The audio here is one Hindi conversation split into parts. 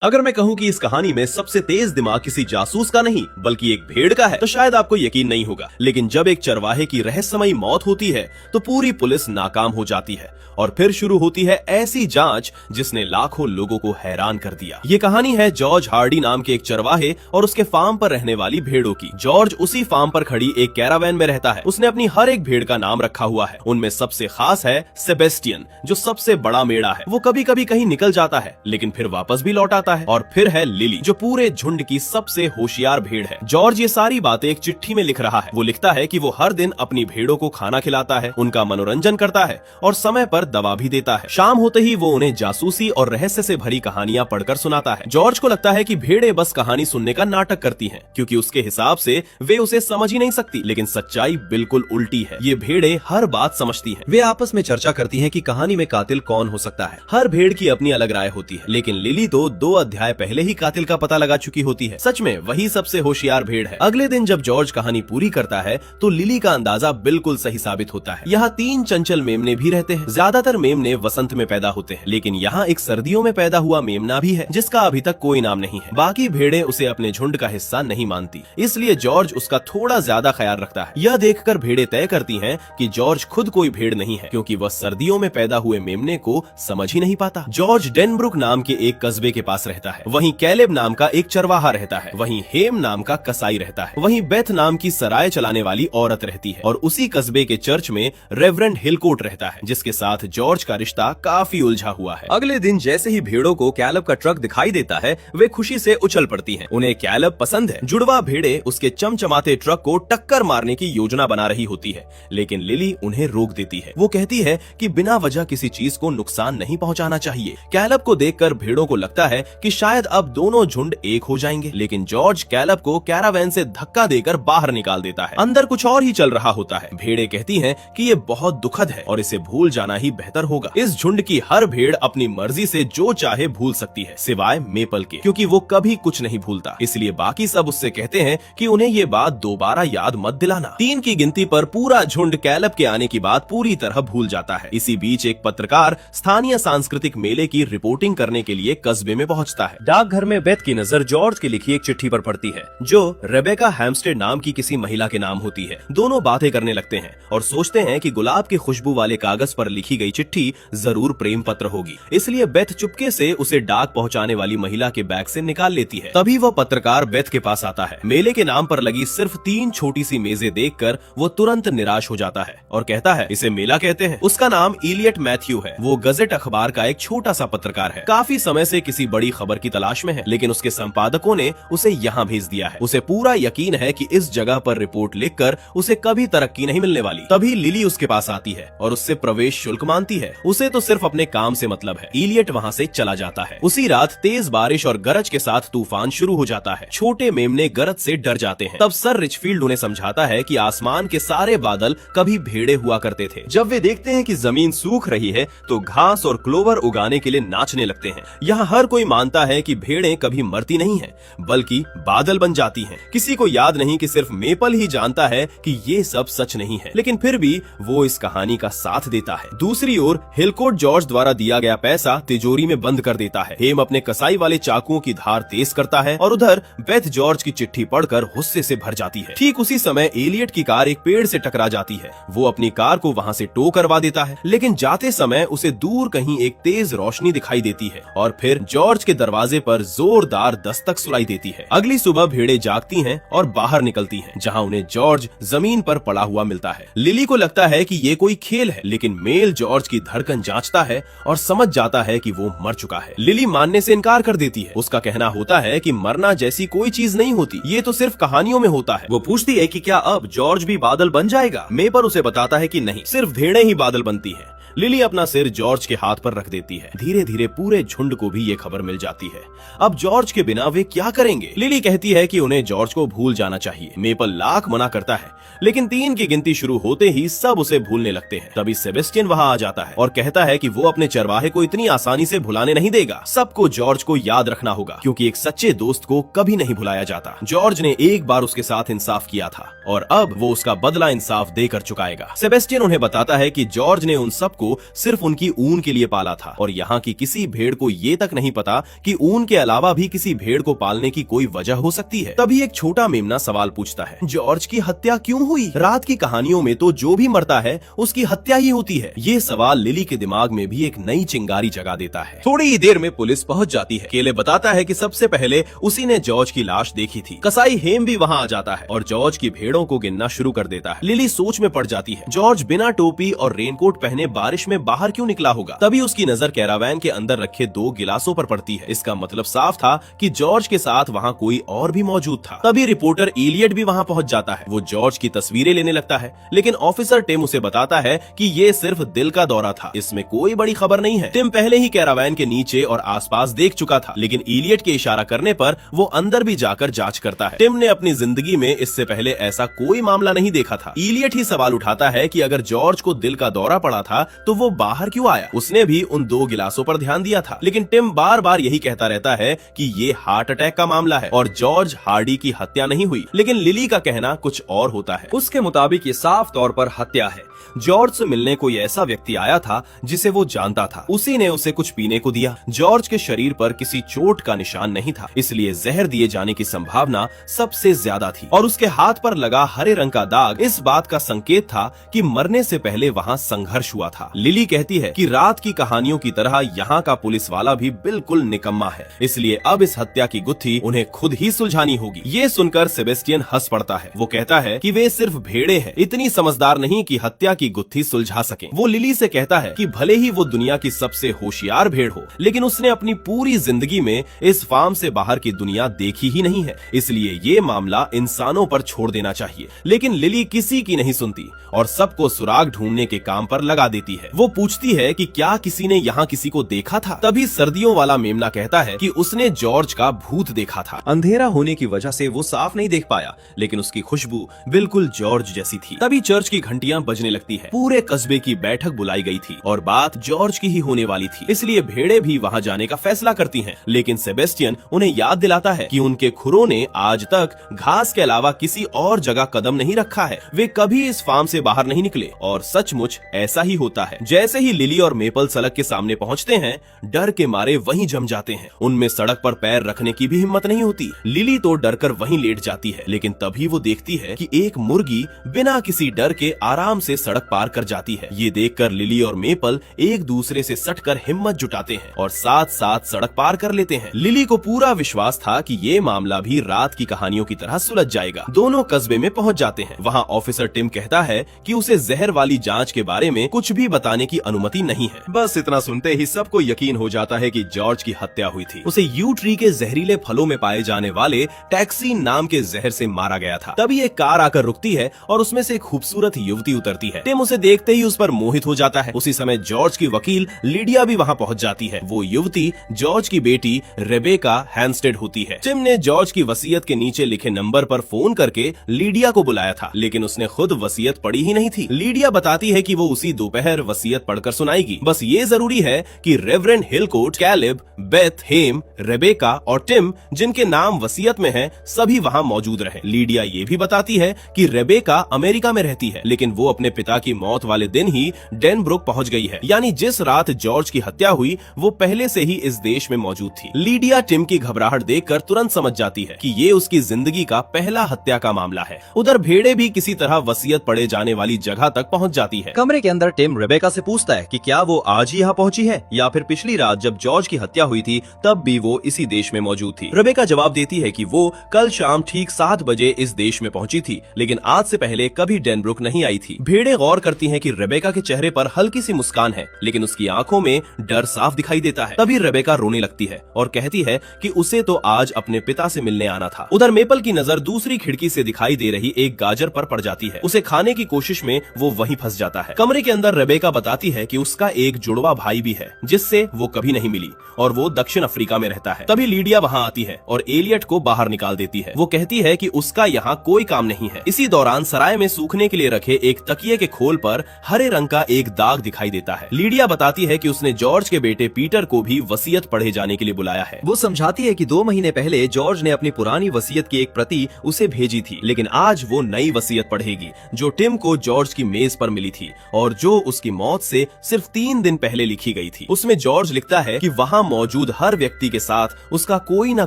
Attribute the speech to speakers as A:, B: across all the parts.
A: अगर मैं कहूं कि इस कहानी में सबसे तेज दिमाग किसी जासूस का नहीं बल्कि एक भेड़ का है तो शायद आपको यकीन नहीं होगा। लेकिन जब एक चरवाहे की रहस्यमयी मौत होती है तो पूरी पुलिस नाकाम हो जाती है और फिर शुरू होती है ऐसी जांच जिसने लाखों लोगों को हैरान कर दिया। ये कहानी है जॉर्ज हार्डी नाम के एक चरवाहे और उसके फार्म पर रहने वाली भेड़ों की। जॉर्ज उसी फार्म पर खड़ी एक कैरावैन में रहता है। उसने अपनी हर एक भेड़ का नाम रखा हुआ है। उनमें सबसे खास है सेबेस्टियन, जो सबसे बड़ा मेढ़ा है। वो कभी कभी कहीं निकल जाता है लेकिन फिर वापस भी लौट आता है। और फिर है लिली, जो पूरे झुंड की सबसे होशियार भेड़ है। जॉर्ज ये सारी बातें एक चिट्ठी में लिख रहा है। वो लिखता है कि वो हर दिन अपनी भेड़ों को खाना खिलाता है, उनका मनोरंजन करता है और समय पर दवा भी देता है। शाम होते ही वो उन्हें जासूसी और रहस्य से भरी कहानियां पढ़कर सुनाता है। जॉर्ज को लगता है कि भेड़ें बस कहानी सुनने का नाटक करती हैं, क्योंकि उसके हिसाब से वे उसे समझ ही नहीं सकती। लेकिन सच्चाई बिल्कुल उल्टी है। ये भेड़ें हर बात समझती हैं। वे आपस में चर्चा करती हैं कि कहानी में कातिल कौन हो सकता है। हर भेड़ की अपनी अलग राय होती है, लेकिन लिली तो 2 अध्याय पहले ही कातिल का पता लगा चुकी होती है। सच में वही सबसे होशियार भेड़ है। अगले दिन जब जॉर्ज कहानी पूरी करता है तो लिली का अंदाजा बिल्कुल सही साबित होता है। यहाँ 3 चंचल मेमने भी रहते हैं। ज्यादातर मेमने वसंत में पैदा होते हैं, लेकिन यहाँ एक सर्दियों में पैदा हुआ मेमना भी है जिसका अभी तक कोई नाम नहीं है। बाकी भेड़ें उसे अपने झुंड का हिस्सा नहीं मानती, इसलिए जॉर्ज उसका थोड़ा ज्यादा ख्याल रखता है। यह देखकर भेड़ें तय करती हैं कि जॉर्ज खुद कोई भेड़ नहीं है, क्योंकि वह सर्दियों में पैदा हुए मेमने को समझ ही नहीं पाता। जॉर्ज डेनब्रुक नाम के एक कस्बे के पास रहता है। वहीं कैलेब नाम का एक चरवाहा रहता है। वहीं हेम नाम का कसाई रहता है। वहीं बेथ नाम की सराय चलाने वाली औरत रहती है। और उसी कस्बे के चर्च में रेवरेंड हिलकोट रहता है, जिसके साथ जॉर्ज का रिश्ता काफी उलझा हुआ है। अगले दिन जैसे ही भेड़ों को कैलब का ट्रक दिखाई देता है, वे खुशी से उछल पड़ती हैं। उन्हें कैलब पसंद है। जुड़वा भेड़ें उसके चमचमाते ट्रक को टक्कर मारने की योजना बना रही होती है, लेकिन लिली उन्हें रोक देती है। वो कहती है कि बिना वजह किसी चीज को नुकसान नहीं पहुंचाना चाहिए। कैलब को देखकर भेड़ों को लगता है कि शायद अब दोनों झुंड एक हो जाएंगे, लेकिन जॉर्ज कैलब को कैरावैन से धक्का देकर बाहर निकाल देता है। अंदर कुछ और ही चल रहा होता है। भेड़ें कहती हैं कि ये बहुत दुखद है और इसे भूल जाना ही बेहतर होगा। इस झुंड की हर भेड़ अपनी मर्जी से जो चाहे भूल सकती है, सिवाय मेपल के, क्योंकि वो कभी कुछ नहीं भूलता। इसलिए बाकी सब उससे कहते हैं कि उन्हें ये बात दोबारा याद मत दिलाना। 3 की गिनती पर पूरा झुंड कैलब के आने की बात पूरी तरह भूल जाता है। इसी बीच एक पत्रकार स्थानीय सांस्कृतिक मेले की रिपोर्टिंग करने के लिए कस्बे में पहुंचता है। डाकघर में बेथ की नजर जॉर्ज की लिखी एक चिट्ठी पर पड़ती है, जो रेबेका हैम्स्टेड नाम की किसी महिला के नाम होती है। दोनों बातें करने लगते हैं और सोचते हैं कि गुलाब की खुशबू वाले कागज पर लिखी गई चिट्ठी जरूर प्रेम पत्र होगी। इसलिए बेथ चुपके से उसे डाक पहुंचाने वाली महिला के बैग से निकाल लेती है। तभी वह पत्रकार बेथ के पास आता है। मेले के नाम पर लगी सिर्फ 3 छोटी सी मेजें देखकर वो तुरंत निराश हो जाता है और कहता है, इसे मेला कहते हैं। उसका नाम इलियट मैथ्यू है। वो गजेट अखबार का एक छोटा सा पत्रकार है। काफी समय से किसी बड़ी खबर की तलाश में है, लेकिन उसके संपादकों ने उसे यहाँ भेज दिया है। उसे पूरा यकीन है कि इस जगह पर रिपोर्ट लिखकर उसे कभी तरक्की नहीं मिलने वाली। तभी लिली उसके पास आती है और उससे प्रवेश शुल्क मांगती है। उसे तो सिर्फ अपने काम से मतलब है। इलियट वहाँ से चला जाता है। उसी रात तेज बारिश और गरज के साथ तूफान शुरू हो जाता है। छोटे मेमने गरज से डर जाते हैं। तब सर रिचफील्ड उन्हें समझाता है कि आसमान के सारे बादल कभी भेड़े हुआ करते थे। जब वे देखते हैं कि जमीन सूख रही है तो घास और क्लोवर उगाने के लिए नाचने लगते हैं। यहाँ हर कोई मानता है कि भेड़ें कभी मरती नहीं है, बल्कि बादल बन जाती हैं। किसी को याद नहीं कि सिर्फ मेपल ही जानता है कि ये सब सच नहीं है, लेकिन फिर भी वो इस कहानी का साथ देता है। दूसरी ओर हिलकोट जॉर्ज द्वारा दिया गया पैसा तिजोरी में बंद कर देता है। हेम अपने कसाई वाले चाकुओं की धार तेज करता है और उधर बेथ जॉर्ज की चिट्ठी पढ़कर गुस्से से भर जाती है। ठीक उसी समय एलियट की कार एक पेड़ से टकरा जाती है। वो अपनी कार को वहाँ से टो करवा देता है, लेकिन जाते समय उसे दूर कहीं एक तेज रोशनी दिखाई देती है और फिर जॉर्ज के दरवाजे पर जोरदार दस्तक सुनाई देती है। अगली सुबह भेड़ें जागती हैं और बाहर निकलती हैं, जहां उन्हें जॉर्ज जमीन पर पड़ा हुआ मिलता है। लिली को लगता है कि ये कोई खेल है, लेकिन मेल जॉर्ज की धड़कन जांचता है और समझ जाता है कि वो मर चुका है। लिली मानने से इनकार कर देती है। उसका कहना होता है कि मरना जैसी कोई चीज नहीं होती, ये तो सिर्फ कहानियों में होता है। वो पूछती है कि क्या अब जॉर्ज भी बादल बन जाएगा। मेपल उसे बताता है कि नहीं, सिर्फ भेड़ें ही बादल बनती हैं। लिली अपना सिर जॉर्ज के हाथ पर रख देती है। धीरे धीरे पूरे झुंड को भी ये खबर मिल जाती है। अब जॉर्ज के बिना वे क्या करेंगे। लिली कहती है कि उन्हें जॉर्ज को भूल जाना चाहिए। मेपल लाख मना करता है, लेकिन 3 की गिनती शुरू होते ही सब उसे भूलने लगते हैं। तभी सेबेस्टियन वहाँ आ जाता है और कहता है कि वो अपने चरवाहे को इतनी आसानी से भुलाने नहीं देगा। सबको जॉर्ज को याद रखना होगा, क्योंकि एक सच्चे दोस्त को कभी नहीं भुलाया जाता। जॉर्ज ने एक बार उसके साथ इंसाफ किया था और अब वो उसका बदला इंसाफ देकर चुकाएगा। सेबेस्टियन उन्हें बताता है कि जॉर्ज ने उन सबको को सिर्फ उनकी ऊन के लिए पाला था और यहाँ की किसी भेड़ को ये तक नहीं पता कि ऊन के अलावा भी किसी भेड़ को पालने की कोई वजह हो सकती है। तभी एक छोटा मेमना सवाल पूछता है, जॉर्ज की हत्या क्यों हुई? रात की कहानियों में तो जो भी मरता है उसकी हत्या ही होती है। ये सवाल लिली के दिमाग में भी एक नई चिंगारी जगा देता है। थोड़ी ही देर में पुलिस पहुंच जाती है। केले बताता है कि सबसे पहले उसी ने जॉर्ज की लाश देखी थी। कसाई हेम भी वहां आ जाता है और जॉर्ज की भेड़ों को गिनना शुरू कर देता है। लिली सोच में पड़ जाती है, जॉर्ज बिना टोपी और रेनकोट पहने बारिश में बाहर क्यों निकला होगा? तभी उसकी नजर कैरावैन के अंदर रखे 2 गिलासों पर पड़ती है। इसका मतलब साफ था कि जॉर्ज के साथ वहाँ कोई और भी मौजूद था। तभी रिपोर्टर इलियट भी वहाँ पहुँच जाता है। वो जॉर्ज की तस्वीरें लेने लगता है, लेकिन ऑफिसर टिम उसे बताता है कि ये सिर्फ दिल का दौरा था, इसमें कोई बड़ी खबर नहीं है। टिम पहले ही कैरावैन के नीचे और आसपास देख चुका था, लेकिन इलियट के इशारा करने पर वो अंदर भी जाकर जांच करता है। टिम ने अपनी जिंदगी में इससे पहले ऐसा कोई मामला नहीं देखा था। इलियट ही सवाल उठाता है कि अगर जॉर्ज को दिल का दौरा पड़ा था तो वो बाहर क्यों आया? उसने भी उन 2 गिलासों पर ध्यान दिया था, लेकिन टिम बार बार यही कहता रहता है कि ये हार्ट अटैक का मामला है और जॉर्ज हार्डी की हत्या नहीं हुई। लेकिन लिली का कहना कुछ और होता है। उसके मुताबिक ये साफ तौर पर हत्या है। जॉर्ज से मिलने कोई ऐसा व्यक्ति आया था जिसे वो जानता था, उसी ने उसे कुछ पीने को दिया। जॉर्ज के शरीर पर किसी चोट का निशान नहीं था, इसलिए जहर दिए जाने की संभावना सबसे ज्यादा थी। और उसके हाथ पर लगा हरे रंग का दाग इस बात का संकेत था कि मरने से पहले वहाँ संघर्ष हुआ था। लिली कहती है कि रात की कहानियों की तरह यहाँ का पुलिस वाला भी बिल्कुल निकम्मा है, इसलिए अब इस हत्या की गुत्थी उन्हें खुद ही सुलझानी होगी। ये सुनकर सेबेस्टियन हंस पड़ता है। वो कहता है कि वे सिर्फ भेड़े हैं, इतनी समझदार नहीं कि हत्या की गुत्थी सुलझा सकें। वो लिली से कहता है कि भले ही वो दुनिया की सबसे होशियार भेड़ हो, लेकिन उसने अपनी पूरी जिंदगी में इस फार्म से बाहर की दुनिया देखी ही नहीं है, इसलिए ये मामला इंसानों पर छोड़ देना चाहिए। लेकिन लिली किसी की नहीं सुनती और सबको सुराग ढूंढने के काम पर लगा देती है। वो पूछती है कि क्या किसी ने यहाँ किसी को देखा था? तभी सर्दियों वाला मेमना कहता है कि उसने जॉर्ज का भूत देखा था। अंधेरा होने की वजह से वो साफ नहीं देख पाया, लेकिन उसकी खुशबू बिल्कुल जॉर्ज जैसी थी। तभी चर्च की घंटियां बजने लगती है। पूरे कस्बे की बैठक बुलाई गई थी और बात जॉर्ज की ही होने वाली थी, इसलिए भेड़े भी वहां जाने का फैसला करती हैं। लेकिन सेबेस्टियन उन्हें याद दिलाता है कि उनके खुरों ने आज तक घास के अलावा किसी और जगह कदम नहीं रखा है। वे कभी इस फार्म से बाहर नहीं निकले और सचमुच ऐसा ही होता है। जैसे ही लिली और मेपल सड़क के सामने पहुंचते हैं, डर के मारे वहीं जम जाते हैं। उनमें सड़क पर पैर रखने की भी हिम्मत नहीं होती। लिली तो डरकर वहीं लेट जाती है, लेकिन तभी वो देखती है कि एक मुर्गी बिना किसी डर के आराम से सड़क पार कर जाती है। ये देखकर लिली और मेपल एक दूसरे से सटकर हिम्मत जुटाते हैं और साथ साथ सड़क पार कर लेते हैं। लिली को पूरा विश्वास था कि ये मामला भी रात की कहानियों की तरह सुलझ जाएगा। दोनों कस्बे में पहुंच जाते हैं। वहाँ ऑफिसर टिम कहता है कि उसे जहर वाली जांच के बारे में कुछ भी बताने की अनुमति नहीं है। बस इतना सुनते ही सबको यकीन हो जाता है कि जॉर्ज की हत्या हुई थी। उसे यू ट्री के जहरीले फलों में पाए जाने वाले टैक्सीन नाम के जहर से मारा गया था। तभी एक कार आकर रुकती है और उसमें से एक खूबसूरत युवती उतरती है। टिम उसे देखते ही उस पर मोहित हो जाता है। उसी समय जॉर्ज की वकील लीडिया भी वहाँ पहुँच जाती है। वो युवती जॉर्ज की बेटी रेबेका हैंस्टेड होती है। टिम ने जॉर्ज की वसीयत के नीचे लिखे नंबर पर फोन करके लीडिया को बुलाया था, लेकिन उसने खुद वसीयत पढ़ी ही नहीं थी। लीडिया बताती है कि वो उसी दोपहर वसीयत पढ़कर सुनाएगी। बस ये जरूरी है कि रेवरेंड हिलकोट, कैलिब, बेथ, हेम, रेबेका और टिम जिनके नाम वसीयत में हैं, सभी वहाँ मौजूद रहे। लीडिया ये भी बताती है कि रेबेका अमेरिका में रहती है, लेकिन वो अपने पिता की मौत वाले दिन ही डेनब्रुक पहुंच गई है, यानी जिस रात जॉर्ज की हत्या हुई वो पहले से ही इस देश में मौजूद थी। लीडिया टिम की घबराहट देखकर तुरंत समझ जाती है कि ये उसकी जिंदगी का पहला हत्या का मामला है। उधर भेड़े भी किसी तरह वसीयत पढ़े जाने वाली जगह तक पहुंच जाती है।
B: कमरे के अंदर टिम रेबेका से पूछता है कि क्या वो आज ही यहाँ पहुंची है या फिर पिछली रात जब जॉर्ज की हत्या हुई थी तब भी वो इसी देश में मौजूद थी। रेबेका जवाब देती है कि वो कल शाम ठीक 7 बजे इस देश में पहुंची थी, लेकिन आज से पहले कभी डेनब्रुक नहीं आई थी। भेड़े गौर करती हैं कि रेबेका के चेहरे पर हल्की सी मुस्कान है, लेकिन उसकी आंखों में डर साफ दिखाई देता है। तभी रेबेका रोने लगती है और कहती है कि उसे तो आज अपने पिता से मिलने आना था। उधर मेपल की नजर दूसरी खिड़की से दिखाई दे रही एक गाजर पर पड़ जाती है। उसे खाने की कोशिश में वो वहीं फंस जाता है। कमरे के अंदर रेबेका बताती है कि उसका एक जुड़वा भाई भी है जिससे वो कभी नहीं मिली और वो दक्षिण अफ्रीका में रहता है। तभी लीडिया वहाँ आती है और एलियट को बाहर निकाल देती है। वो कहती है कि उसका यहाँ कोई काम नहीं है। इसी दौरान सराय में सूखने के लिए रखे एक तकिए के खोल पर हरे रंग का एक दाग दिखाई देता है। लीडिया बताती है कि उसने जॉर्ज के बेटे पीटर को भी वसीयत पढ़े जाने के लिए बुलाया है। वो समझाती है कि 2 महीने पहले जॉर्ज ने अपनी पुरानी वसीयत की एक प्रति उसे भेजी थी, लेकिन आज वो नई वसीयत पढ़ेगी जो टिम को जॉर्ज की मेज पर मिली थी और जो उसकी
A: मौत से सिर्फ 3 दिन पहले लिखी गई थी। उसमें जॉर्ज लिखता है कि वहाँ मौजूद हर व्यक्ति के साथ उसका कोई न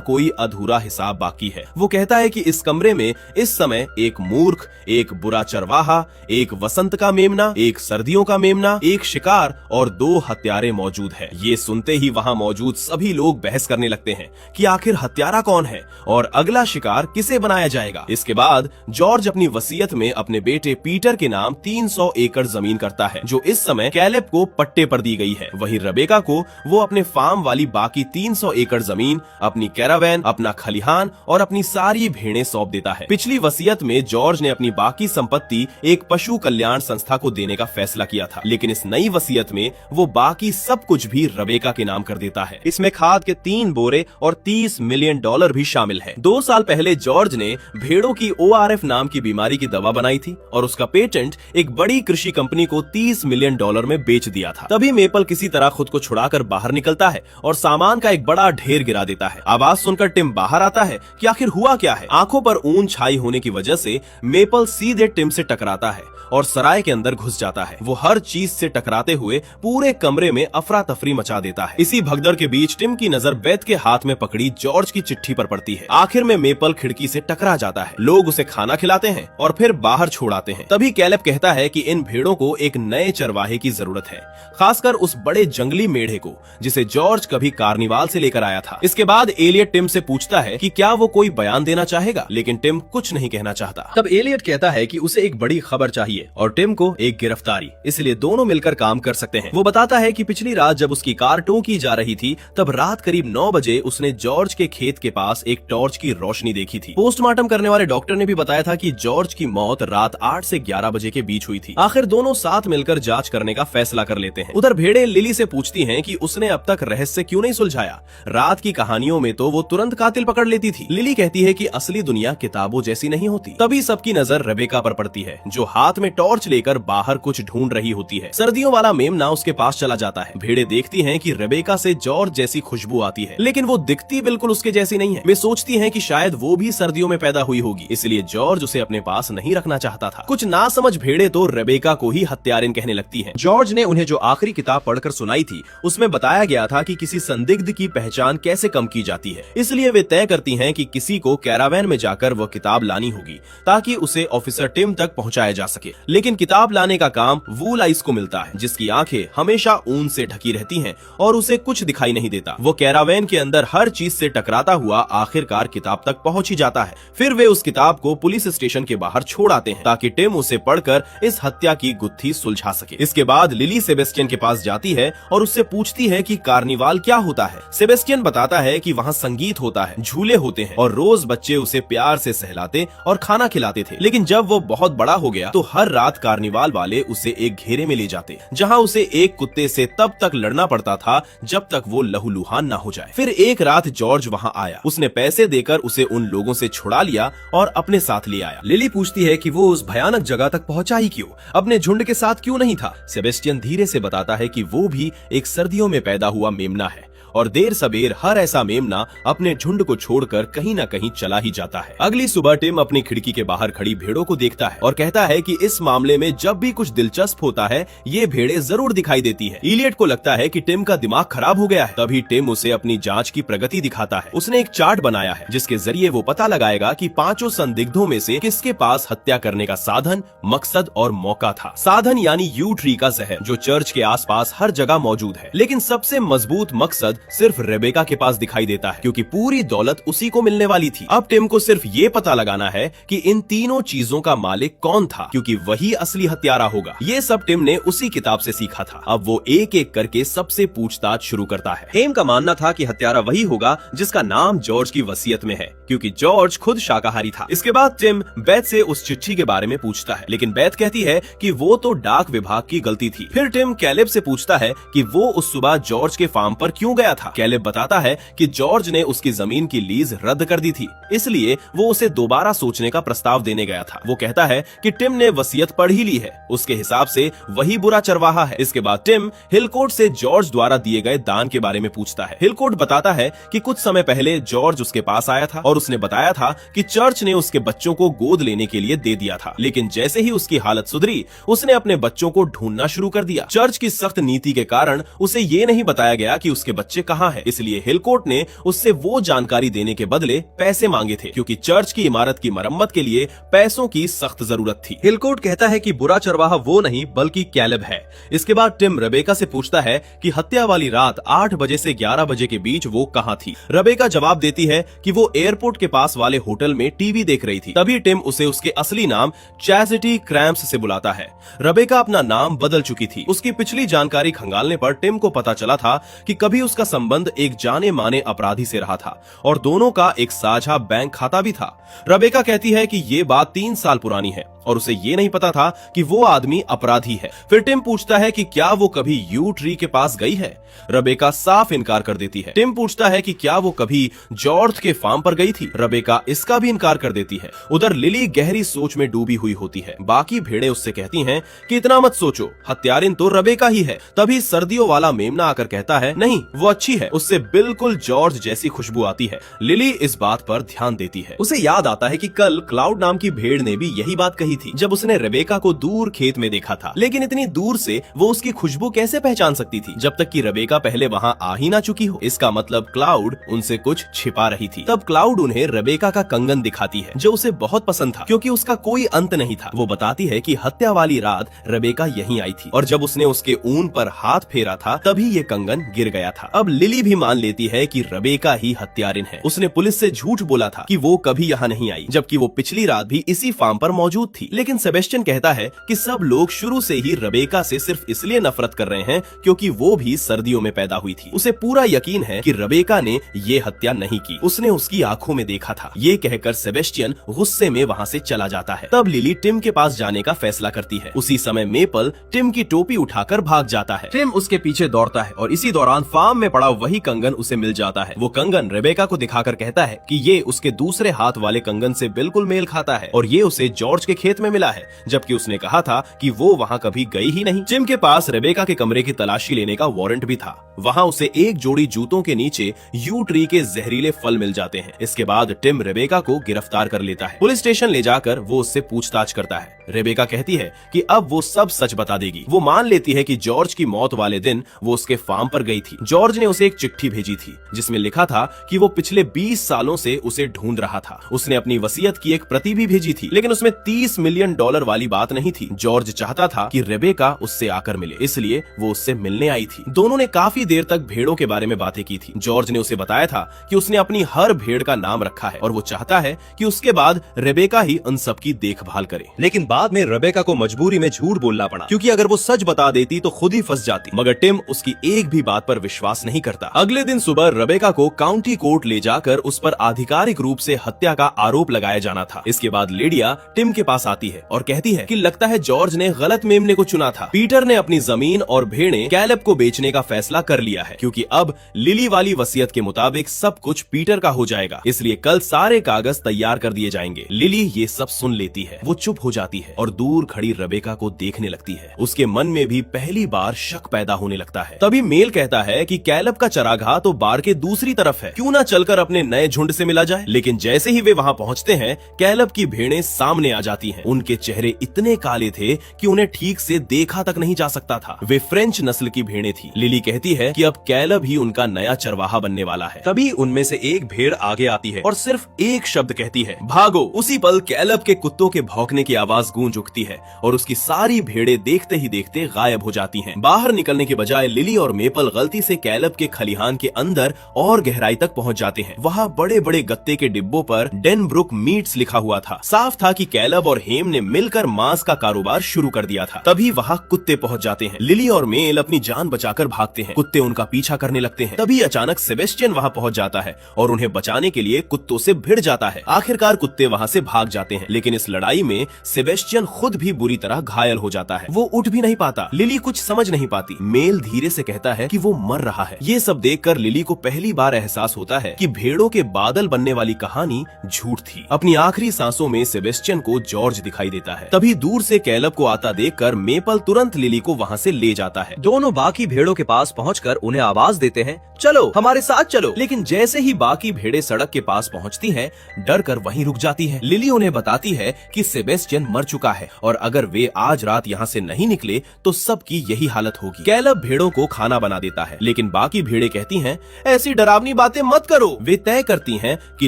A: कोई अधूरा हिसाब बाकी है। वो कहता है कि इस कमरे में इस समय एक मूर्ख, एक बुरा चरवाहा, एक वसंत का मेमना, एक सर्दियों का मेमना, एक शिकार और 2 हत्यारे मौजूद है। ये सुनते ही वहाँ मौजूद सभी लोग बहस करने लगते हैं कि आखिर हत्यारा कौन है और अगला शिकार किसे बनाया जाएगा। इसके बाद जॉर्ज अपनी वसीयत में अपने बेटे पीटर के नाम 300 एकड़ जमीन करता है, जो इस समय कैलेब को पट्टे पर दी गई है। वहीं रेबेका को वो अपने फार्म वाली बाकी 300 एकड़ जमीन, अपनी कैरावैन, अपना खलिहान और अपनी सारी भेड़ें सौंप देता है। पिछली वसीयत में जॉर्ज ने अपनी बाकी संपत्ति एक पशु कल्याण संस्था को देने का फैसला किया था, लेकिन इस नई वसीयत में वो बाकी सब कुछ भी रेबेका के नाम कर देता है।
B: इसमें खाद के 3 बोरे और $30 मिलियन भी शामिल है।
A: 2 साल पहले जॉर्ज ने भेड़ों की ORF नाम की बीमारी की दवा बनाई थी और उसका पेटेंट एक बड़ी कृषि कंपनी को $30 मिलियन में बेच दिया था। तभी मेपल किसी तरह खुद को छुड़ाकर बाहर निकलता है और सामान का एक बड़ा ढेर गिरा देता है। आवाज सुनकर टिम बाहर आता है कि आखिर हुआ क्या है। आंखों पर ऊन छाई होने की वजह से मेपल सीधे टिम से टकराता है और सराय के अंदर घुस जाता है। वो हर चीज से टकराते हुए पूरे कमरे में अफरा तफरी मचा देता है। इसी भगदड़ के बीच टिम की नजर बेथ के हाथ में पकड़ी जॉर्ज की चिट्ठी पर पड़ती है। आखिर में मेपल खिड़की से टकरा जाता है। लोग उसे खाना खिलाते हैं और फिर बाहर छोड़ आते हैं। तभी कैलेब कहता है कि इन भेड़ों को एक नए चरवाहे की जरूरत है, खासकर उस बड़े जंगली मेढ़े को जिसे जॉर्ज कभी कार्निवाल से लेकर आया था। इसके बाद एलियट टिम से पूछता है कि क्या वो कोई बयान देना चाहेगा, लेकिन टिम कुछ नहीं कहना चाहता।
B: तब एलियट कहता है कि उसे एक बड़ी खबर चाहिए और टिम को एक गिरफ्तारी, इसलिए दोनों मिलकर काम कर सकते हैं। वो बताता है कि पिछली रात जब उसकी कार टो की जा रही थी, तब रात करीब 9 बजे उसने जॉर्ज के खेत के पास एक टॉर्च की रोशनी देखी थी। पोस्टमार्टम करने वाले डॉक्टर ने भी बताया था कि जॉर्ज की मौत रात 8 से 11 बजे के बीच हुई थी। आखिर दोनों साथ मिलकर जांच करने का फैसला कर लेते हैं। उधर भेड़े लिली से पूछती हैं कि उसने अब तक रहस्य क्यों नहीं सुलझाया। रात की कहानियों में तो वो तुरंत कातिल पकड़ लेती थी। लिली कहती है कि असली दुनिया किताबों जैसी नहीं होती। तभी सबकी नजर रेबेका पर पड़ती है, जो हाथ में टॉर्च लेकर बाहर कुछ ढूंढ रही होती है। सर्दियों वाला मेमना उसके पास चला जाता है। भेड़े देखती हैं कि रेबेका से जॉर्ज जैसी खुशबू आती है, लेकिन वो दिखती बिल्कुल उसके जैसी नहीं है। वे सोचती हैं कि शायद वो भी सर्दियों में पैदा हुई होगी, इसलिए जॉर्ज उसे अपने पास नहीं रखना चाहता था। कुछ नासमझ भेड़े तो रेबेका को ही हत्यारिन कहने लगती हैं। जॉर्ज ने उन्हें जो आखिरी किताब पढ़कर सुनाई थी, उसमें बताया गया था कि किसी संदिग्ध की पहचान कैसे कम की जाती है। इसलिए वे तय करती हैं कि किसी को कैरावैन में जाकर वह किताब लानी होगी ताकि उसे ऑफिसर टिम तक पहुंचाया जा सके। लेकिन किताब लाने का काम वूल आइस को मिलता है, जिसकी आंखें हमेशा ऊन से ढकी रहती हैं और उसे कुछ दिखाई नहीं देता। वो कैरावैन के अंदर हर चीज से टकराता हुआ आखिरकार किताब तक पहुंच ही जाता है। फिर वे उस किताब को पुलिस स्टेशन के बाहर छोड़ आते हैं ताकि टिम उसे पढ़कर इस हत्या की गुत्थी सुलझा सके। इसके बाद लिली सेबेस्टियन के पास जाती है और उससे पूछती है कि कार्निवाल क्या होता है। सेबेस्टियन बताता है कि वहाँ संगीत होता है, झूले होते हैं और रोज बच्चे उसे प्यार से सहलाते और खाना खिलाते थे। लेकिन जब वो बहुत बड़ा हो गया तो हर रात कार्निवाल वाले उसे एक घेरे में ले जाते, जहाँ उसे एक कुत्ते से तब तक लड़ना पड़ता था जब तक वो लहूलुहान ना हो जाए। फिर एक रात जॉर्ज वहाँ आया। उसने पैसे देकर उसे उन लोगों से छुड़ा लिया और अपने साथ ले आया। लिली पूछती है कि वो उस भयानक जगह तक पहुंचा ही क्यों, अपने झुंड के साथ क्यों नहीं था। सेबेस्टियन धीरे से बताता है कि वो भी एक सर्दियों में पैदा हुआ मेमना है और देर सबेर हर ऐसा मेमना अपने झुंड को छोड़कर कहीं न कहीं चला ही जाता है। अगली सुबह टिम अपनी खिड़की के बाहर खड़ी भेड़ों को देखता है और कहता है कि इस मामले में जब भी कुछ दिलचस्प होता है, ये भेड़ें जरूर दिखाई देती है। इलियट को लगता है कि टिम का दिमाग खराब हो गया है। तभी टिम उसे अपनी जांच की प्रगति दिखाता है। उसने एक चार्ट बनाया है जिसके जरिए वो पता लगाएगा कि 5 संदिग्धों में से किसके पास हत्या करने का साधन, मकसद और मौका था। साधन यानी यू ट्री का जहर, जो चर्च के आसपास हर जगह मौजूद है। लेकिन सबसे मजबूत मकसद सिर्फ रेबेका के पास दिखाई देता है, क्योंकि पूरी दौलत उसी को मिलने वाली थी। अब टिम को सिर्फ ये पता लगाना है कि इन तीनों चीजों का मालिक कौन था, क्योंकि वही असली हत्यारा होगा। ये सब टिम ने उसी किताब से सीखा था। अब वो एक एक करके सबसे पूछताछ शुरू करता है।
A: टिम का मानना था कि हत्यारा वही होगा जिसका नाम जॉर्ज की वसीयत में है, क्योंकि जॉर्ज खुद शाकाहारी था। इसके बाद टिम बेथ से उस चिट्ठी के बारे में पूछता है, लेकिन बेथ कहती है कि वो तो डाक विभाग की गलती थी। फिर टिम कैलेब से पूछता है कि वो उस सुबह जॉर्ज के फार्म पर क्यों गया गया था। कैलेब बताता है कि जॉर्ज ने उसकी जमीन की लीज रद्द कर दी थी, इसलिए वो उसे दोबारा सोचने का प्रस्ताव देने गया था। वो कहता है कि टिम ने वसीयत पढ़ ही ली है, उसके हिसाब से वही बुरा चरवाहा है। इसके बाद टिम हिलकोर्ट से जॉर्ज द्वारा दिए गए दान के बारे में पूछता है। हिलकोर्ट बताता है कि कुछ समय पहले जॉर्ज उसके पास आया था और उसने बताया था कि चर्च ने उसके बच्चों को गोद लेने के लिए दे दिया था, लेकिन जैसे ही उसकी हालत सुधरी उसने अपने बच्चों को ढूंढना शुरू कर दिया। चर्च की सख्त नीति के कारण उसे ये नहीं बताया गया कि उसके बच्चे कहाँ हैं, इसलिए हिलकोर्ट ने उससे वो जानकारी देने के बदले पैसे मांगे थे, क्योंकि चर्च की इमारत की मरम्मत के लिए पैसों की सख्त जरूरत थी।
B: हिलकोर्ट कहता है कि बुरा चरवाहा वो नहीं बल्कि कैलेब है। इसके बाद टिम रेबेका से पूछता है कि हत्या वाली रात 8 बजे से 11 बजे के बीच वो कहाँ थी। रेबेका जवाब देती है कि वो एयरपोर्ट के पास वाले होटल में टीवी देख रही थी। तभी टिम उसे उसके असली नाम चैसिटी क्रैम्स से बुलाता है। रेबेका अपना नाम बदल चुकी थी। उसकी पिछली जानकारी खंगालने पर टिम को पता चला था कि कभी उसका संबंध एक जाने माने अपराधी से रहा था और दोनों का एक साझा बैंक खाता भी था। रेबेका कहती है कि ये बात 3 साल पुरानी है और उसे ये नहीं पता था कि वो आदमी अपराधी है। फिर टिम पूछता है कि क्या वो कभी यू ट्री के पास गई है। रेबेका साफ इनकार कर देती है। टिम पूछता है कि क्या वो कभी जॉर्ज के फार्म पर गई थी। रेबेका इसका भी इनकार कर देती है। उधर लिली गहरी सोच में डूबी हुई होती है। बाकी भेड़े उससे कहती हैं कि इतना मत सोचो, हत्यारिन तो रेबेका ही है। तभी सर्दियों वाला मेमना आकर कहता है नहीं, वो अच्छी है, उससे बिल्कुल जॉर्ज जैसी खुशबू आती है। लिली इस बात पर ध्यान देती है। उसे याद आता है कि कल क्लाउड नाम की भेड़ ने भी यही बात कही थी जब उसने रेबेका को दूर खेत में देखा था, लेकिन इतनी दूर से वो उसकी खुशबू कैसे पहचान सकती थी जब तक कि रेबेका पहले वहां आ ही ना चुकी हो। इसका मतलब क्लाउड उनसे कुछ छिपा रही थी। तब क्लाउड उन्हें रेबेका का कंगन दिखाती है जो उसे बहुत पसंद था, क्योंकि उसका कोई अंत नहीं था। वो बताती है कि हत्या वाली रात रेबेका यहीं आई थी और जब उसने उसके ऊन पर हाथ फेरा था तभी ये कंगन गिर गया था। अब लिली भी मान लेती है कि रेबेका ही हत्यारिन है। उसने पुलिस से झूठ बोला था कि वो कभी यहाँ नहीं आई, जबकि वो पिछली रात भी इसी फार्म पर मौजूद थी। लेकिन सेबेस्टियन कहता है कि सब लोग शुरू से ही रेबेका से सिर्फ इसलिए नफरत कर रहे हैं क्योंकि वो भी सर्दियों में पैदा हुई थी। उसे पूरा यकीन है कि रेबेका ने ये हत्या नहीं की, उसने उसकी आंखों में देखा था। ये कहकर सेबेस्टियन गुस्से में वहाँ से चला जाता है। तब लिली टिम के पास जाने का फैसला करती है। उसी समय मेपल टिम की टोपी उठाकर भाग जाता है। टिम उसके पीछे दौड़ता है और इसी दौरान फार्म में पड़ा वही कंगन उसे मिल जाता है। वो कंगन रेबेका को दिखाकर कहता है कि ये उसके दूसरे हाथ वाले कंगन से बिल्कुल मेल खाता है और ये उसे जॉर्ज के खेत में मिला है, जबकि उसने कहा था कि वो वहाँ कभी गई ही नहीं। टिम के पास रेबेका के कमरे की तलाशी लेने का वारंट भी था। वहाँ उसे एक जोड़ी जूतों के नीचे यू ट्री के जहरीले फल मिल जाते हैं। इसके बाद टिम रेबेका को गिरफ्तार कर लेता है। पुलिस स्टेशन ले जाकर वो उससे पूछताछ करता है। रेबेका कहती है कि अब वो सब सच बता देगी। वो मान लेती है कि जॉर्ज की मौत वाले दिन वो उसके फार्म पर गई थी। जॉर्ज ने उसे एक चिट्ठी भेजी थी जिसमें लिखा था कि वो पिछले 20 सालों से उसे ढूंढ रहा था। उसने अपनी वसीयत की एक प्रति भी भेजी थी, लेकिन उसमें $30 मिलियन वाली बात नहीं थी। जॉर्ज चाहता था कि रेबेका उससे आकर मिले, इसलिए वो उससे मिलने आई थी। दोनों ने काफी देर तक भेड़ों के बारे में बातें की थी। जॉर्ज ने उसे बताया था कि उसने अपनी हर भेड़ का नाम रखा है और वो चाहता है कि उसके बाद रेबेका ही उन सब की देखभाल करे। लेकिन बाद में रेबेका को मजबूरी में झूठ बोलना पड़ा, क्योंकि अगर वो सच बता देती तो खुद ही फंस जाती। मगर टिम उसकी एक भी बात पर विश्वास नहीं करता। अगले दिन सुबह रेबेका को काउंटी कोर्ट ले जाकर उस पर आधिकारिक रूप से हत्या का आरोप लगाया जाना था। इसके बाद लेडिया टिम के पास आती है और कहती है कि लगता है जॉर्ज ने गलत मेमने को चुना था। पीटर ने अपनी जमीन और भेड़ें कैलेब को बेचने का फैसला कर लिया है, क्योंकि अब लिली वाली वसीयत के मुताबिक सब कुछ पीटर का हो जाएगा, इसलिए कल सारे कागज तैयार कर दिए जाएंगे। लिली ये सब सुन लेती है। वो चुप हो जाती है और दूर खड़ी रेबेका को देखने लगती है। उसके मन में भी पहली बार शक पैदा होने लगता है। तभी मेल कहता है कि कैलेब का चरागाह तो बार के दूसरी तरफ है, क्यों ना चलकर अपने नए झुंड से मिला जाए। लेकिन जैसे ही वे वहां पहुंचते हैं कैलेब की भेड़ें सामने आ जाती हैं। उनके चेहरे इतने काले थे कि उन्हें ठीक से देखा तक नहीं जा सकता था। वे फ्रेंच नस्ल की भेड़ें थी। लिली कहती है कि अब कैलेब ही उनका नया चरवाहा बनने वाला है। तभी उनमें से एक भेड़ आगे आती है और सिर्फ एक शब्द कहती है, भागो। उसी पल कैलेब के कुत्तों के भौंकने की आवाज गूंज उठती है और उसकी सारी भेड़ें देखते ही देखते गायब हो जाती हैं। बाहर निकलने के बजाय लिली और मेपल गलती से कैलेब के खलिहान के अंदर और गहराई तक पहुंच जाते हैं। वहां बड़े बड़े गत्ते के डिब्बों पर डेनब्रुक मीट्स लिखा हुआ था। साफ था कि कैलेब और हेम ने मिलकर मांस का कारोबार शुरू कर दिया था। तभी वहां कुत्ते पहुंच जाते हैं। लिली और मेल अपनी जान बचाकर भागते हैं। कुत्ते उनका पीछा करने लगते हैं। तभी अचानक सेबेस्टियन वहां पहुंच जाता है और उन्हें बचाने के लिए कुत्तों से भिड़ जाता है। आखिरकार कुत्ते वहां से भाग जाते हैं, लेकिन इस लड़ाई में सेबेस्टियन खुद भी बुरी तरह घायल हो जाता है। वो उठ भी नहीं पाता। लिली कुछ समझ नहीं पाती। मेल धीरे से कहता है कि वो मर रहा है।
A: ये सब देखकर लिली को पहली बार एहसास होता है कि भेड़ों के बादल बनने वाली कहानी झूठ थी। अपनी आखिरी सांसों में सेबेस्टियन को जॉर्ज दिखाई देता है। तभी दूर से कैलब को आता देखकर मेपल तुरंत लिली को वहाँ से ले जाता है।
B: दोनों बाकी भेड़ों के पास पहुंचकर उन्हें आवाज देते हैं, चलो हमारे साथ चलो।
A: लेकिन जैसे ही बाकी भेड़ें सड़क के पास पहुंचती हैं, डर कर वहीं रुक जाती हैं। लिली उन्हें बताती है कि सेबेस्टियन मर चुका है और अगर वे आज रात यहाँ से नहीं निकले तो सबकी यही हालत होगी। कैलब भेड़ों को खाना बना देता है, लेकिन बाकी भेड़ें कहती हैं, ऐसी डरावनी बातें मत करो। वे तय करती हैं कि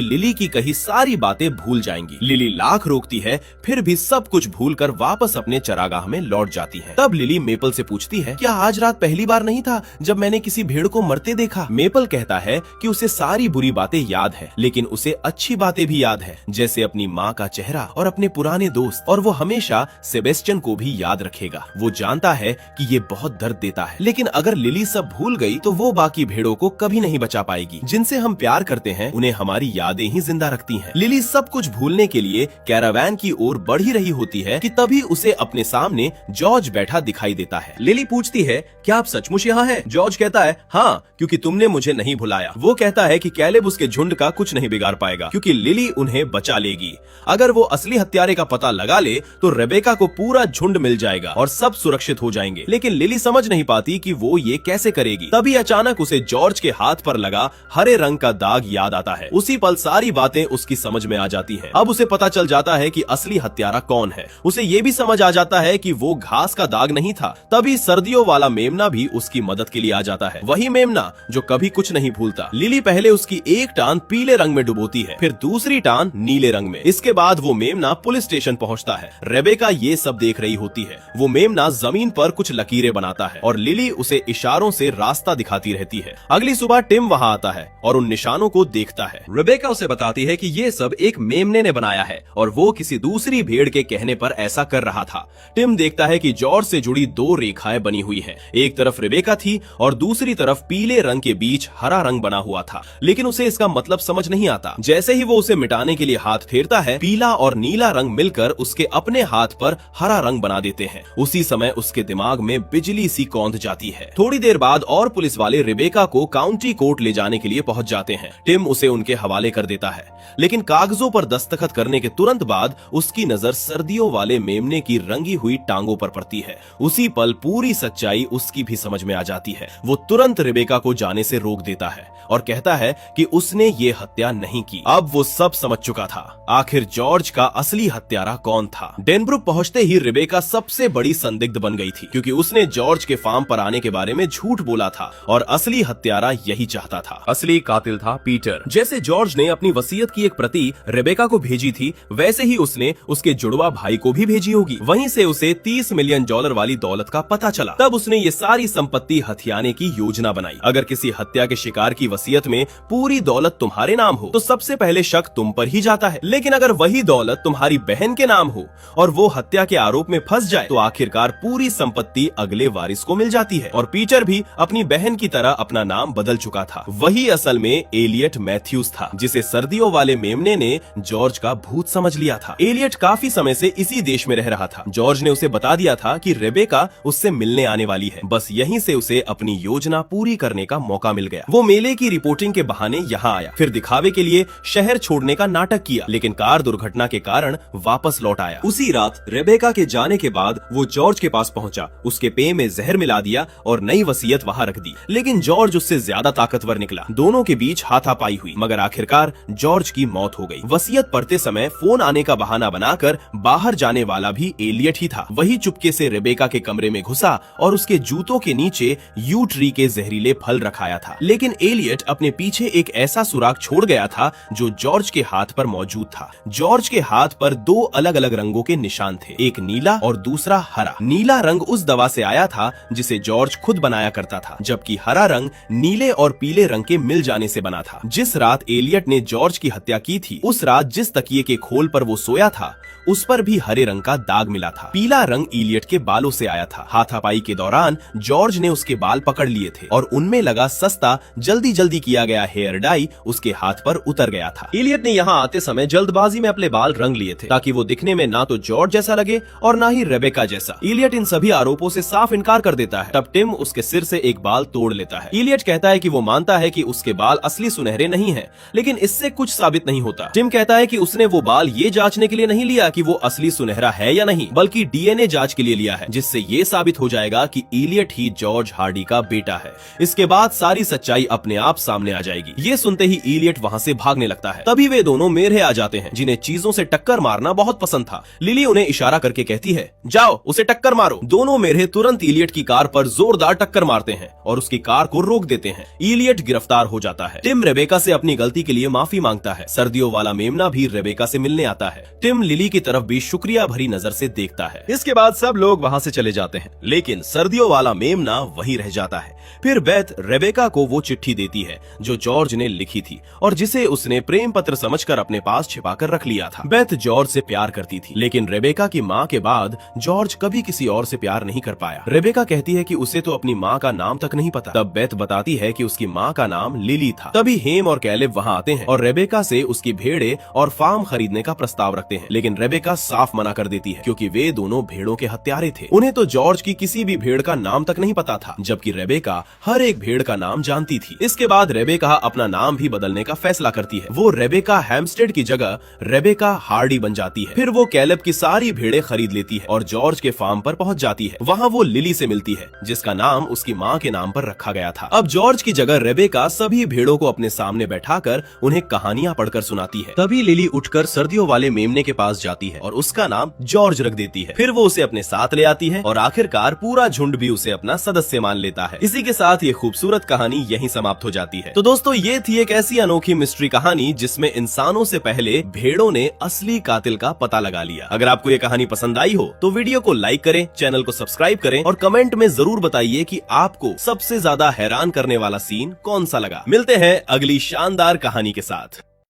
A: लिली की कही सारी बातें भूल जाएंगी। लिली लाख रोकती है, फिर भी सब कुछ भूलकर वापस अपने चरागाह में लौट जाती है। तब लिली मेपल से पूछती है, क्या आज रात पहली बार नहीं था जब मैंने किसी भेड़ को मरते देखा? मेपल कहता है कि उसे सारी बुरी बातें याद है, लेकिन उसे अच्छी बातें भी याद है, जैसे अपनी माँ का चेहरा और अपने पुराने दोस्त, और वो हमेशा सेबेस्टियन को भी याद रखेगा। वो जानता है कि ये बहुत दर्द देता है, लेकिन अगर लिली सब भूल गई तो वो बाकी भेड़ों को कभी नहीं बचा पाएगी। जिनसे हम प्यार करते हैं उन्हें हमारी यादें ही जिंदा रखती हैं। लिली सब कुछ भूलने के लिए कैरावैन की ओर बढ़ ही रही होती है कि तभी उसे अपने सामने जॉर्ज बैठा दिखाई देता है।
B: लिली पूछती है, क्या आप सचमुच यहाँ हैं?
A: जॉर्ज कहता है, हाँ, क्योंकि तुमने मुझे नहीं भुलाया। वो कहता है कि कैलेब उसके झुंड का कुछ नहीं बिगाड़ पाएगा, क्योंकि लिली उन्हें बचा लेगी। अगर वो असली हत्यारे का पता लगा ले तो रेबेका को पूरा झुंड मिल जाएगा और सब सुरक्षित हो जाएंगे। लेकिन लिली समझ नहीं पाती कि वो ये कैसे करेगी। तभी अचानक उसे जॉर्ज के हाथ पर लगा हरे रंग का दाग याद आता है। उसी पल सारी बातें उसकी समझ में आ जाती हैं। अब उसे पता चल जाता है कि असली हत्यारा कौन है। उसे ये भी समझ आ जाता है कि वो घास का दाग नहीं था। तभी सर्दियों वाला मेमना भी उसकी मदद के लिए आ जाता है, वही मेमना जो कभी कुछ नहीं भूलता। लिली पहले उसकी एक टांग पीले रंग में डुबोती है, फिर दूसरी टांग नीले रंग में। इसके बाद वो मेमना पुलिस स्टेशन पहुंचता है। रेबेका ये सब देख रही होती है। वो मेमना जमीन पर कुछ लकीरें बनाता है और लिली उसे इशारों से रास्ता दिखाती रहती है। अगली सुबह टिम वहाँ आता है और उन निशानों को देखता है।
B: रेबेका उसे बताती है कि ये सब एक मेमने ने बनाया है और वो किसी दूसरी भेड़ के कहने पर ऐसा कर रहा था।
A: टिम देखता है कि जॉर्ज से जुड़ी दो रेखाएं बनी हुई हैं। एक तरफ रेबेका थी और दूसरी तरफ पीले रंग के बीच हरा रंग बना हुआ था, लेकिन उसे इसका मतलब समझ नहीं आता। जैसे ही वो उसे मिटाने के लिए हाथ फेरता है, पीला और नीला रंग मिलकर उसके अपने हाथ पर हरा रंग बना देते हैं। उसी समय उसके दिमाग में बिजली सी कौंध जाती है। थोड़ी देर बाद और पुलिस वाले रेबेका को काउंटी कोर्ट ले जाने के लिए पहुंच जाते हैं। टिम उसे उनके हवाले कर देता है, लेकिन कागजों पर दस्तखत करने के तुरंत बाद उसकी नजर सर्दियों वाले मेमने की रंगी हुई टांगों पर पड़ती है। उसी पल पूरी सच्चाई उसकी भी समझ में आ जाती है। वो तुरंत रेबेका को जाने से रोक देता है और कहता है कि उसने ये हत्या नहीं की। अब वो सब समझ चुका था, आखिर जॉर्ज का असली हत्यारा कौन था। डेनब्रुक पहुंचते ही रेबेका सबसे बड़ी संदिग्ध बन गई थी, क्योंकि उसने जॉर्ज के फार्म पर आने के बारे में झूठ बोला था और असली हत्यारा यही चाहता था।
B: असली कातिल था पीटर।
A: जैसे जॉर्ज ने अपनी वसीयत की एक प्रति रेबेका को भेजी थी, वैसे ही उसने उसके जुड़वा भाई को भी भेजी होगी। वहीं से उसे $30 मिलियन वाली दौलत का पता चला। तब उसने ये सारी संपत्ति हथियाने की योजना बनाई। अगर किसी हत्या के शिकार की वसीयत में पूरी दौलत तुम्हारे नाम हो तो सबसे पहले शक तुम पर ही जाता है, लेकिन अगर वही दौलत तुम्हारी बहन के नाम हो और वो हत्या के आरोप में फंस जाए तो आखिरकार पूरी संपत्ति अगले वारिस को मिल जाती है। और पीटर भी अपनी बहन की तरह अपना नाम बदल चुका था। वही असल में एलियट मैथ्यूज था, जिसे सर्दियों वाले मेमने ने जॉर्ज का भूत समझ लिया था। एलियट काफी समय से इसी देश में रह रहा था। जॉर्ज ने उसे बता दिया था कि रेबेका उससे मिलने आने वाली है। बस यहीं से उसे अपनी योजना पूरी करने का मौका मिल गया। वो मेले की रिपोर्टिंग के बहाने यहाँ आया, फिर दिखावे के लिए शहर छोड़ने का नाटक किया, लेकिन कार दुर्घटना के कारण वापस लौट आया।
B: उसी रात रेबेका के जाने के बाद वो जॉर्ज के पास पहुंचा, उसके पेय में जहर मिला दिया और नई वसीयत वहाँ रख दी। लेकिन जॉर्ज उससे ज्यादा ताकतवर निकला। दोनों के बीच हाथापाई हुई, मगर आखिरकार जॉर्ज की मौत हो गई। वसीयत पढ़ते समय फोन आने का बहाना बनाकर बाहर जाने वाला भी एलियट ही था। वही चुपके से रेबेका के कमरे में घुसा और उसके जूतों के नीचे यू ट्री के जहरीले फल रखाया था। लेकिन एलियट अपने पीछे एक ऐसा सुराग छोड़ गया था जो जॉर्ज के हाथ पर मौजूद था। जॉर्ज के हाथ पर दो अलग अलग रंगों के निशान थे, एक नीला और दूसरा हरा। नीला रंग उस दवा से आया था जिसे जॉर्ज खुद बनाया करता था, जबकि हरा रंग नीले और पीले रंग के मिल जाने से बना था। जिस रात एलियट ने जॉर्ज की हत्या की थी, उस रात जिस तकिए के खोल पर वो सोया था उस पर भी हरे रंग का दाग मिला था। पीला रंग एलियट के बालों से आया था। हाथापाई के दौरान जॉर्ज ने उसके बाल पकड़ लिए थे और उनमें लगा सस्ता जल्दी जल्दी किया गया हेयर डाई उसके हाथ पर उतर गया था। एलियट ने यहाँ आते समय जल्दबाजी में अपने बाल रंग लिए थे ताकि वो दिखने में ना तो जॉर्ज जैसा लगे और ना ही रेबेका जैसा। एलियट इन सभी आरोपों से साफ इनकार कर देता है। तब टिम उसके सिर से एक बाल तोड़ लेता
A: लेता है। इलियट कहता है कि वो मानता है कि उसके बाल असली सुनहरे नहीं हैं, लेकिन इससे कुछ साबित नहीं होता। टिम कहता है कि उसने वो बाल ये जांचने के लिए नहीं लिया कि वो असली सुनहरा है या नहीं, बल्कि डीएनए जांच के लिए लिया है, जिससे ये साबित हो जाएगा कि इलियट ही जॉर्ज हार्डी का बेटा है। इसके बाद सारी सच्चाई अपने आप सामने आ जाएगी। ये सुनते ही इलियट वहाँ से भागने लगता है। तभी वे दोनों मेरे आ जाते हैं, जिन्हें चीजों से टक्कर मारना बहुत पसंद था। लिली उन्हें इशारा करके कहती है, जाओ उसे टक्कर मारो। दोनों मेरे तुरंत इलियट की कार पर जोरदार टक्कर मारते हैं और उसकी कार को रोक देते हैं। इलियट गिरफ्तार हो जाता है। टिम रेबेका से अपनी गलती के लिए माफी मांगता है। सर्दियों वाला मेमना भी रेबेका से मिलने आता है। टिम लिली की तरफ भी शुक्रिया भरी नजर से देखता है। इसके बाद सब लोग वहाँ से चले जाते हैं, लेकिन सर्दियों वाला मेमना वहीं रह जाता है। फिर बेथ रेबेका को वो चिट्ठी देती है जो जॉर्ज ने लिखी थी और जिसे उसने प्रेम पत्र समझकर अपने पास छिपाकर रख लिया था। बेथ जॉर्ज से प्यार करती थी, लेकिन रेबेका की माँ के बाद जॉर्ज कभी किसी और से प्यार नहीं कर पाया। रेबेका कहती है कि उसे तो अपनी माँ का नाम तक नहीं पता। तब बेथ बताती है कि उसकी माँ का नाम लिली था। तभी हेम और कैलेब वहाँ आते हैं और रेबेका से उसकी भेड़े और फार्म खरीदने का प्रस्ताव रखते हैं, लेकिन रेबेका साफ मना कर देती है क्योंकि वे दोनों भेड़ों के हत्यारे थे। उन्हें तो जॉर्ज की किसी भी भेड़ का नाम तक नहीं पता था, जबकि रेबेका हर एक भेड़ का नाम जानती थी। इसके बाद रेबेका अपना नाम भी बदलने का फैसला करती है। वो रेबेका हैम्स्टेड की जगह रेबेका हार्डी बन जाती है। फिर वो कैलेब की सारी भेड़ें खरीद लेती है और जॉर्ज के फार्म पर पहुंच जाती है। वहाँ वो लिली से मिलती है, जिसका नाम उसकी माँ के नाम पर रखा गया था। अब जॉर्ज की जगह रेबेका सभी भेड़ों को अपने सामने बैठाकर उन्हें कहानियां पढ़कर सुनाती है। तभी लिली उठकर सर्दियों वाले मेमने के पास जाती है और उसका नाम जॉर्ज रख देती है। फिर वो उसे अपने साथ ले आती है और आखिरकार पूरा झुंड भी उसे अपना सदस्य मान लेता है। इसी के साथ ये खूबसूरत कहानी यहीं समाप्त हो जाती है। तो दोस्तों, ये थी एक ऐसी अनोखी मिस्ट्री कहानी जिसमें इंसानों से पहले भेड़ों ने असली कातिल का पता लगा लिया। अगर आपको ये कहानी पसंद आई हो तो वीडियो को लाइक करें, चैनल को सब्सक्राइब करें और कमेंट में जरूर बताइए कि आपको सबसे ज्यादा हैरान करने वाला सीन कौन सा लगा। मिलते हैं अगली शानदार कहानी के साथ।